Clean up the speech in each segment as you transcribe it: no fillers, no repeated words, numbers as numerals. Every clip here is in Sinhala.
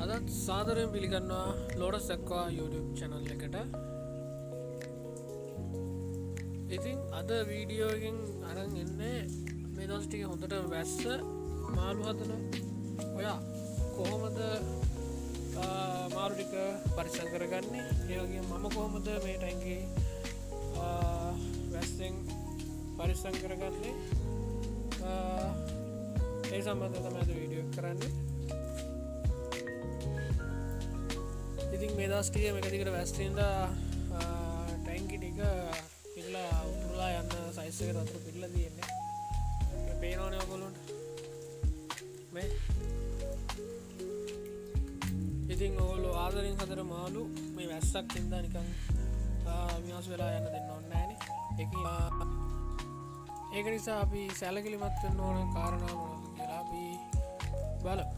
අදත් සාදරයෙන් පිළිගන්නවා ලෝඩස් ඇක්වා YouTube channel එකට. ඉතින් අද වීඩියෝකින් අරන් එන්නේ මේ දවස් ටික හොඳට වැස්ස මාළු හදන ඔයා කොහොමද මාළු ටික පරිස්සම් කරගන්නේ? ඒ වගේම මම කොහොමද මේ ටැංකිය වැස්සෙන් පරිස්සම් කරගන්නේ? ඒ සම්බන්ධව තමයි අද වීඩියෝ කරන්නේ. ඉතින් මේ දවස් ටිකේ මේක දිගට වැස්සෙන්ද ටැංකි ටික පිරලා උතුරලා යන සයිස් එකට වතුර පිරලා තියෙන්නේ. මේ පේනවනේ ඔයගොල්ලන්ට. මේ ඉතින් ඔයගොල්ලෝ ආදරෙන් හදන මාළු මේ වැස්සක් හින්දා නිකන් විනාශ වෙලා යන්න දෙන්න ඕනේ නැහනේ. ඒක නිසා අපි සැලකිලිමත් වෙන්න ඕන කාරණා මොනවද කියලා අපි බලමු.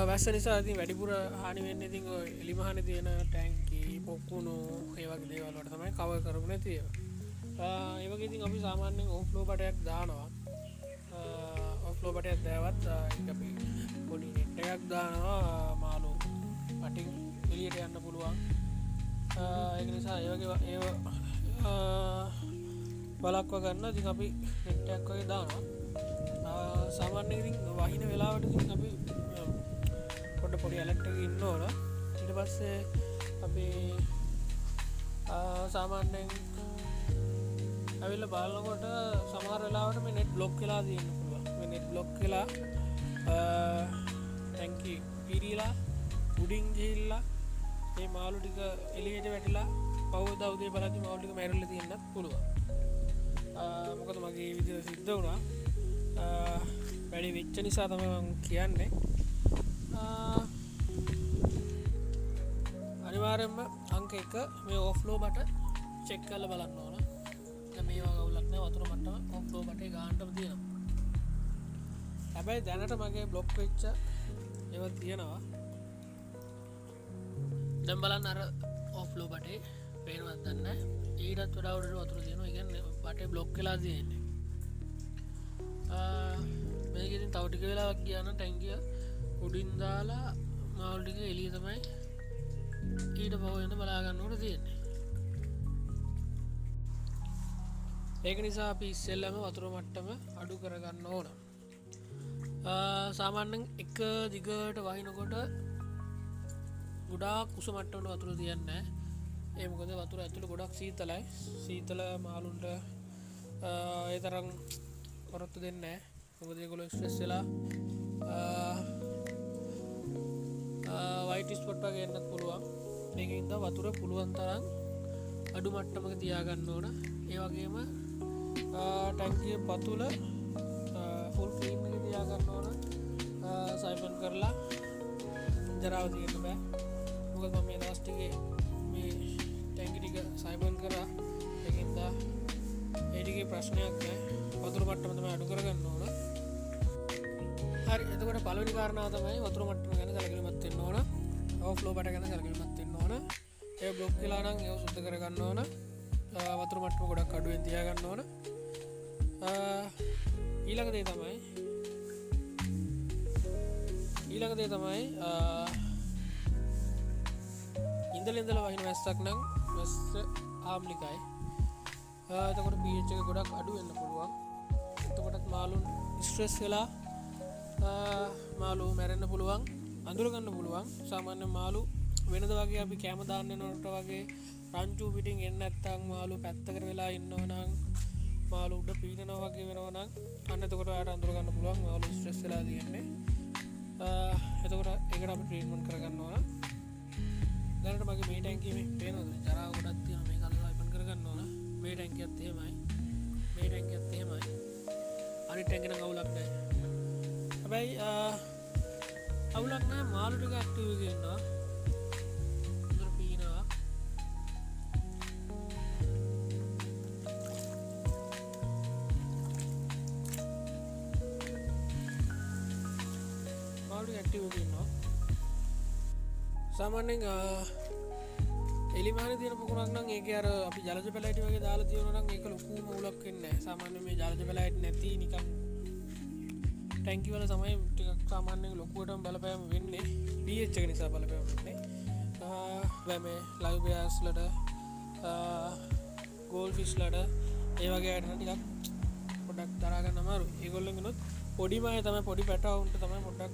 වැස්ස නිසා ඉතින් වැඩිපුර හානි වෙන්නේ ඉතින් ඔය එලිමහනේ තියෙන ටැංකි පොකුණු ඒ වගේ දේවල් වලට තමයි කවර් කරගන්න තියෙන්නේ. ඒ වගේ ඉතින් අපි සාමාන්‍යයෙන් ඕෆ්ලෝ බටයක් දානවා. ඕෆ්ලෝ බටයක් දාවත් ඒක අපි පොඩි නෙට් එකක් දානවා මාළු පටින් එළියට යන්න පුළුවන්. ඒක නිසා ඒ වගේ ඒව බලක්ව ගන්න ඉතින් අපි නෙට් එකක් වගේ දානවා. සාමාන්‍යයෙන් ඉතින් වහින වෙලාවට ඉතින් අපි පොඩි ඇලර්ට් එකක ඉන්න ඕන. ඊට පස්සේ අපි සාමාන්‍යයෙන් ඇවිල්ලා බලනකොට සමහර වෙලාවට මේ නෙට් බ්ලොක් වෙලා තියෙන්න පුළුවන්. මේ නෙට් බ්ලොක් වෙලා ටැංකි පිරීලා උඩින් ගිහිල්ලා මේ මාළු ටික එළියට වැටිලා පවුදා උදේ බලද්දි මාළු ටික මැරිලා තියෙන්නත් පුළුවන්. මොකද මගේ මේ විදිහට සිද්ධ වුණා. වැඩි වෙච්ච නිසා තමයි මම කියන්නේ. අනිවාර්යයෙන්ම අංක 1 මේ ඕෆ්ලෝ බට චෙක් කරලා බලන්න ඕන. දැන් මේවා ගවුලක් නෑ වතුර මට්ටම ඕෆ්ලෝ බටේ ගානටම තියෙනවා. හැබැයි දැනට මගේ බ්ලොක් වෙච්ච ඒවා තියෙනවා. දැන් බලන්න අර ඕෆ්ලෝ බටේ පේනවද නැහැ. ඊටත් වඩා උඩට වතුර තියෙනවා. ඒ කියන්නේ බටේ බ්ලොක් වෙලා තියෙන්නේ. මේක ඉතින් තව ටික වෙලාවක් ගියා නම් ටැංකිය උඩින් දාලා මාළු ටික එළිය තමයි ඊට පහු වෙන බලා ගන්න ඕනේ තියෙන්නේ. ඒක නිසා අපි ඉස්සෙල්ලාම වතුර මට්ටම අඩු කරගන්න ඕන. සාමාන්‍යයෙන් එක දිගට වහිනකොට ගොඩාක් උස මට්ටමට වතුර තියන්නේ නැහැ. ඒ මොකද වතුර ඇතුළේ ගොඩක් සීතලයි. සීතල මාළුන්ට ඒ තරම් කරොත්තු දෙන්නේ නැහැ. මොකද ඒගොල්ලෝ ස්ට්‍රෙස් වෙලා වයිට් ස්පොට් වගේ එන්නත් පුළුවන්. මේකින්ද වතුර පුළුවන් තරම් අඩු මට්ටමක තියාගන්න ඕන. ඒ වගේම ටැංකිය පතුල ෆුල් ක්ලීන් එකේ තියාගන්න ඕන. සයිපන් කරලා ජරාව තියෙන්න බෑ. මොකද මම මේ දවස් ටිකේ මේ ටැංකි ටික සයිපන් කරා. ඒකින්ද ඒ ටිකේ ප්‍රශ්නයක් නෑ. වතුර මට්ටම තමයි අඩු කරගන්න ඕන. හරි, එතකොට පළවෙනි කාරණාව තමයි වතුර මට්ටම ගැන සැලකිලිමත් වෙන්න ඕන. ඕෆ්ලෝ බට ගැන සැලකිලිමත් වෙන්න ඕන. ඒ බ්ලොක් වෙලා නම් ඒව සුද්ධ කරගන්න ඕන. වතුර මට්ටම ගොඩක් අඩුවෙන් තියාගන්න ඕන. ඊළඟ දේ තමයි ඉඳලා වහින වැස්සක් නම් වැස්ස ආම්ලිකයි. එතකොට pH එක ගොඩක් අඩු වෙන්න පුළුවන්. එතකොටත් මාළුන් ස්ට්‍රෙස් වෙලා මාළු මැරෙන්න පුළුවන්, අඳුර ගන්න පුළුවන්. සාමාන්‍ය මාළු වෙනද වගේ අපි කැම දාන්න යනකොට වගේ රංචු පිටින් එන්නේ නැත්නම් මාළු පැත්තකට වෙලා ඉන්නවා නම් මාළු උඩ පීනනවා වගේ වෙනවා නම් අන්න එතකොට ආට අඳුර ගන්න පුළුවන් මාළු ස්ට්‍රෙස් වෙලා තියෙන්නේ. එතකොට ඒකට අපි ට්‍රීට්මන්ට් කරගන්න ඕන. දැනට මගේ මේ ටැංකිය මේ පේනවද? ජරාව ගොඩක් තියෙනවා. මේක අල්ලලා ඉපන් කරගන්න ඕන. මේ ටැංකියත් එහෙමයි. මේ ටැංකියත් එහෙමයි. අනිත් ටැංකිය නම් අවුලක් නැහැ. හැබැයි අවුලක් නැහැ. මාළු ටික ඇක්ටිව් එකේ ඉන්නවා. හොඳට පීනවා. මාළු ටික ඇක්ටිව් එකේ ඉන්නවා. සාමාන්‍යයෙන් එලිමහනේ තියෙන පුකුණක් නම් ඒකේ අර අපි ජලජ පැලෑටි වගේ දාලා තියෙනවා නම් ඒක ලොකුම උලක් වෙන්නේ නැහැ. සාමාන්‍යයෙන් මේ ජලජ පැලෑටි නැති නිකන් ටැන්කි වල තමයි ටිකක් සාමාන්‍යයෙන් ලොකුවටම බලපෑම වෙන්නේ pH එක නිසා බලපෑම වෙන්නේ මේ ලයිව් බෑස්ලට ගෝල් ෆිෂ්ලට ඒ වගේ අයට ටිකක් පොඩ්ඩක් දරා ගන්න අමාරුයි. ඒගොල්ලන්ගෙනුත් පොඩිම අය තමයි පොඩි පැටවුන්ට තමයි පොඩ්ඩක්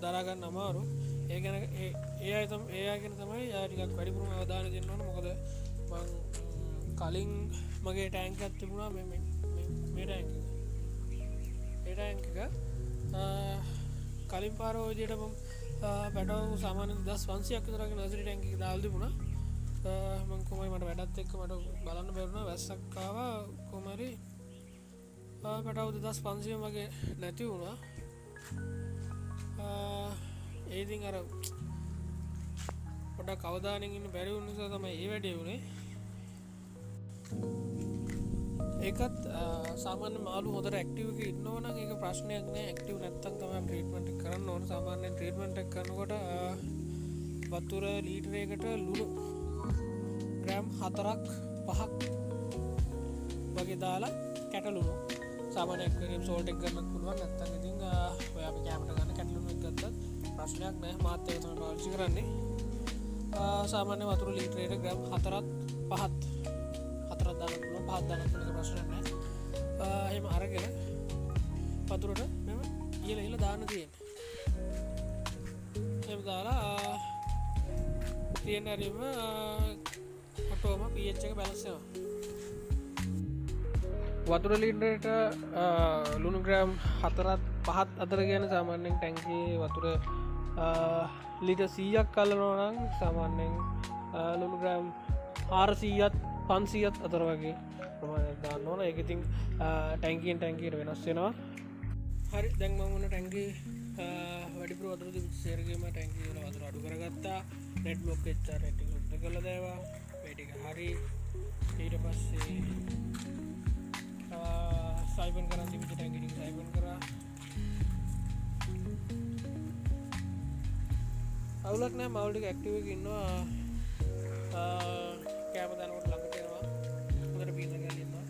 දරා ගන්න අමාරු. ඒ ගැන ඒ අය ගැන තමයි ටිකක් වැඩිපුරම අවධානය දෙන්න ඕන. මොකද මං කලින් මගේ ටැංක් එකක් තිබුණා මේ ටැංක් එක කලින් පාර ඔය විදිහට මම පැටව සාමාන්‍යයෙන් 1500ක් විතර වගේ නර්සරි ටැංක් එකක දාලා තිබුණා. මම කොහොමයි මට වැඩත් එක්ක මට බලන්න බැරුණා. වැස්සක් ආවා කොහමරි පැටව 2500 වගේ නැති වුණා. ඒ ඉතින් අර පොඩ්ඩක් අවධානයෙන් ඉන්න බැරි වුණ නිසා තමයි ඒ වැඩේ වුණේ. ඒකත් සාමාන්‍ය මාළු හොඳට ඇක්ටිව් එකක ඉන්නවා නම් ඒක ප්‍රශ්නයක් නෑ. ඇක්ටිව් නැත්තම් තමයි ට්‍රීට්මන්ට් එක කරන්න ඕන. සාමාන්‍යයෙන් ට්‍රීට්මන්ට් එක කරනකොට වතුර ලීටරයකට ලුණු ග්‍රෑම් 4ක් 5ක් වගේ දාලා කැටලුණු සාමාන්‍ය ඇක්වේරියම් සෝල්ට් එක ගන්නත් පුළුවන්. නැත්තම් ඉතින් ඔය අපි කැමරා ගන්න කැටලුණු එක ගත්තත් ප්‍රශ්නයක් නෑ. මාත් ඒක තමයි පාවිච්චි කරන්නේ. සාමාන්‍ය වතුර ලීටරයකට ග්‍රෑම් 4ක් 5ක් දාන්න පුළුවන්. 5ක් දාන්න පුළුවන් ප්‍රශ්නයක් නෑ. එහෙම අරගෙන වතුරට මෙම ඉහළ දාන්න තියෙන්නේ. එහෙම දාලා තියෙන හරිම ඔටෝම pH එක බැලන්ස් වෙනවා. වතුර ලීටරයට ලුණු ග්‍රෑම් 4ක් 5ක් අතර කියන සාමාන්‍යයෙන් ටැංකියේ වතුර ලීටර් 100ක් අල්ලනවා නම් සාමාන්‍යයෙන් ලුණු ග්‍රෑම් 400ක් 500ක් අතර වගේ ප්‍රමාණයක් දාන්න ඕන. ඒක ඉතින් ටැංකියෙන් ටැංකියට වෙනස් වෙනවා. හරි දැන් මම මොන ටැංකිය වැඩිපුර වතුර තිබිච්ච සේරගේම ටැංකිය වල වතුර අඩු කරගත්තා. නෙට් බ්ලොක් එච්චර නෙට් එක සුද්ධ කරලා දැවා. මේ ටික හරි. ඊට පස්සේ සයිබන් කරන් තිබිච්ච ටැංකිය ටික සයිබන් කරා. අවුලක් නැහැ. මාළු ටික ඇක්ටිව් එකේ ඉන්නවා. කෑම දානකොට ළඟට එනවා. හොඳට පීන ගාලා ඉන්නවා.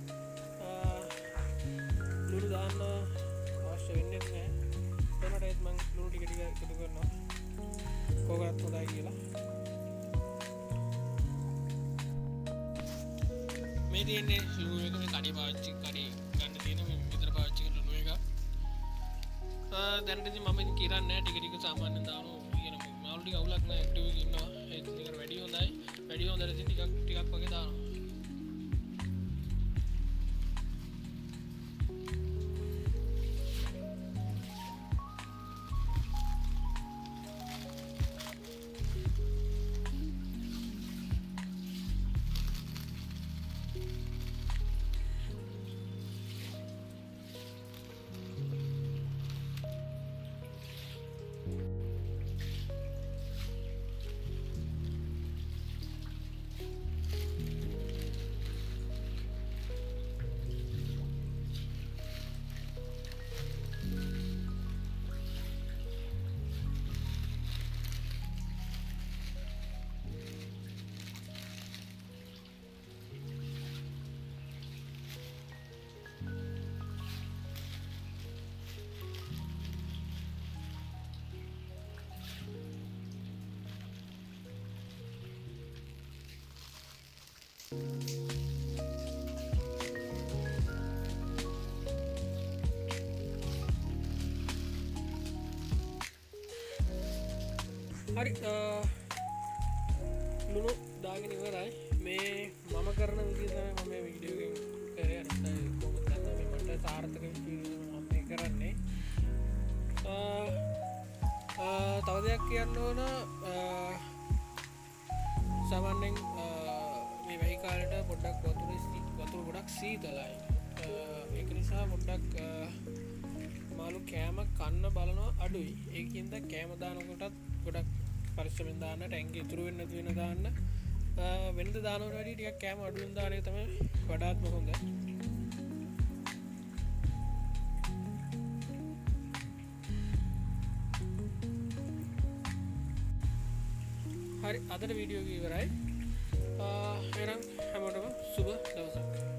ලුණු දාන්න අවශ්‍ය වෙන්නේ නැහැ. එතනට ඒත් මම ලුණු ටික එකතු කරනවා. කෝකනට් හොඳයි කියලා. මේ තියෙන්නේ ලුණු එක මේ කඩේ පාවිච්චි ගන්න තියෙන මේ විතර පාවිච්චි කරන ලුණු එක. දැන් ඉතින් මම ඉතින් කියන්නේ ටික ටික සාමාන්‍යයෙන් දානවා. කියන මාළු ටික අවුලක් නැහැ. ඇක්ටිව් එකේ ඉන්නවා. ඒත් ඉතින් වැඩි හොඳයි. වැඩි හොඳට ඉතින් ටිකක් වගේ දානවා. හරි ලුණු දාගෙන ඉවරයි. මේ මම කරන විදිහ තමයි මම මේ වීඩියෝ එකෙන් කරේ. අනිත් කොහොමද කරන්නේ මට සාර්ථක වීඩියෝ මම මේ කරන්නේ. තව දෙයක් කියන්න ඕන. සාමාන්‍යයෙන් මේ වෙහි කාලේට පොඩ්ඩක් වතුර ගොඩක් සීතලයි. ඒක නිසා පොඩ්ඩක් මාළු කෑම කන්න බලනවා අඩුයි. ඒකින්ද කෑම දානකොටත් ගොඩක් පරිස්සමෙන් දාන්න. ටැංකිය ඉතුරු වෙන්නේ නැති වෙන දාන්න. වෙනද දානවට වැඩිය ටිකක් කෑම අඩුවෙන් දාන එක තමයි වඩාත්ම හොඳ. හරි අදට වීඩියෝ එක ඉවරයි. එහෙනම් හැමෝටම සුබ දවසක්.